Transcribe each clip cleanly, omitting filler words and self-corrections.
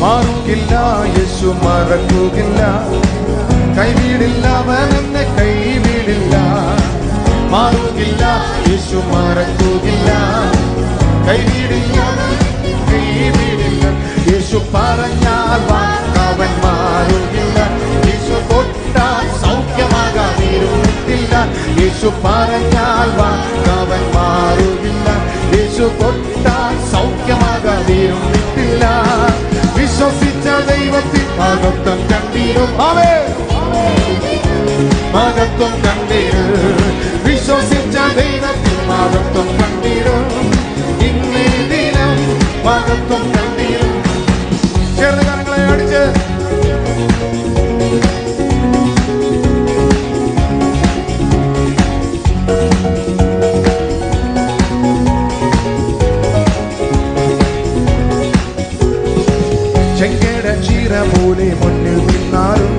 മാറുകില്ല, യേശു മറക്കുകയില്ല. കൈവിടില്ല, അവൻ എന്നെ കൈവിടില്ല. മാറുകില്ല, യേശു മറക്കുകയില്ല. കൈവിടില്ല, കൈവിടില്ല. യേശു പറഞ്ഞാൽ വാക്കവൻ മാറുകില്ല. യേശു തൊട്ടാൽ സൗഖ്യമാകാതിരുന്നിട്ടില്ല. യേശു പറഞ്ഞാൽ വാക്കവൻ മാറുകില്ല. യേശു തൊട്ടാൽ സൗഖ്യമാകാതിരുന്നിട്ടില്ല. വിശ്വസിച്ച ദൈവത്തിൽ മഹത്വം കണ്ടിരും. മഹത്വം കണ്ടിരും. വിശ്വസിച്ച ദൈവത്തിൽ മഹത്വം കണ്ടിരും. ഇന്നേ ദിനം മഹത്വം കണ്ടിരും. ചേർന്ന് കരങ്ങളെ അടിച്ച് ചെങ്കട ചീര പോലെ മുന്നിൽ നിന്നാലും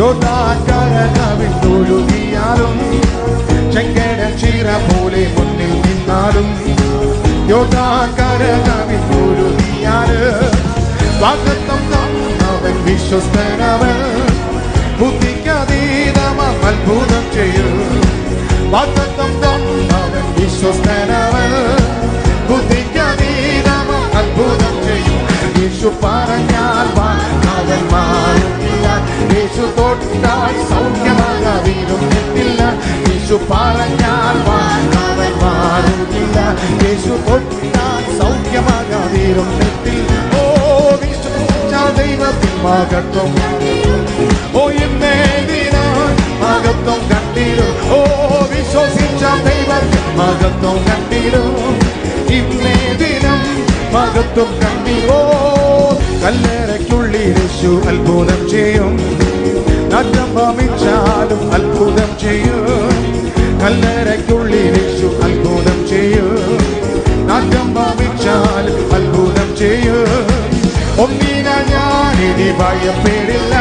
യോദ്ധാക്കരവിട്ടൊഴുകിയാലും. ചെങ്കട ചീര പോലെ മുന്നിൽ നിന്നാലും യോദ്ധാക്കരവിട്ടൊഴുകിയാലും. വാഗ്ദത്തം തന്നവൻ വിശ്വസ്തനവൻ. ബുദ്ധിക്കതീതമാം അത്ഭുതം ചെയ്യും. വാഗ്ദത്തം തന്നവൻ വിശ്വസ്തനവൻ. ബുദ്ധിക്കതീതമാം അത്ഭുതം ചെയ്യും. യേശു പറഞ്ഞാൽ അവൻ മാറുന്നില്ല. യേശു തൊട്ടാൽ സൗഖ്യമാകാതിരുന്നിട്ടില്ല. യേശു പറഞ്ഞാൽ അവൻ മാറുന്നില്ല. യേശു തൊട്ടാൽ സൗഖ്യമാകാതിരുന്നിട്ടില്ല. ഓ വിശ്വസിച്ച ദൈവത്തിൽ മഹത്വം. ഓ ഇന്നേ ദിനം മഹത്വം കണ്ടിരും. ഓ വിശ്വസിച്ച ദൈവത്തിൽ മഹത്വം കണ്ടിരും. ഇന്നേ ദിനം മഹത്വം കണ്ടിരോ. കല്ലറയ്ക്കുള്ളിൽ യേശു അത്ഭുതം ചെയ്യും. നാറ്റം ഭമിച്ചാലും അത്ഭുതം ചെയ്യും. കല്ലറയ്ക്കുള്ളിൽ യേശു അത്ഭുതം ചെയ്യും. നാറ്റം ഭമിച്ചാലും അത്ഭുതം ചെയ്യും. ഒന്നിന ഞാനിനി ഭയപ്പെടില്ല.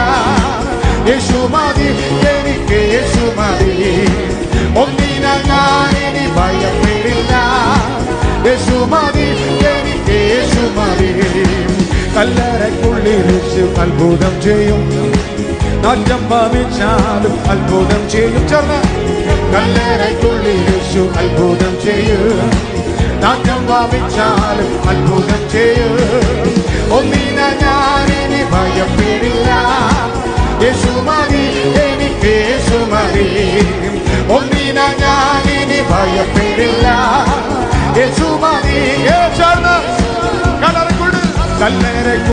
യേശു മതി എനിക്ക്, യേശു മതി. ഒന്നിന ഞാനിനി ഭയപ്പെടില്ല. യേശു മതി എനിക്ക്, യേശു മതി. കല്ലറയ്ക്കുള്ളിൽ യേശു അത്ഭുതം ചെയ്യും. നാറ്റം ഭമിച്ചാലും അത്ഭുതം ചെയ്യും. ചേർന്ന് കല്ലറയ്ക്കുള്ളിൽ യേശു അത്ഭുതം ചെയ്യും. നാറ്റം ഭമിച്ചാലും അത്ഭുതം ചെയ്യും. ഒന്നിന ഞാനിനി ഭയപ്പെടില്ല. യേശു മതി എനിക്ക്, യേശു മതി. ഒന്നിന ഞാനിനി ഭയപ്പെടില്ല. യേശു മതി. ചേർന്ന് കല്ലറയ്ക്കുള്ളിൽ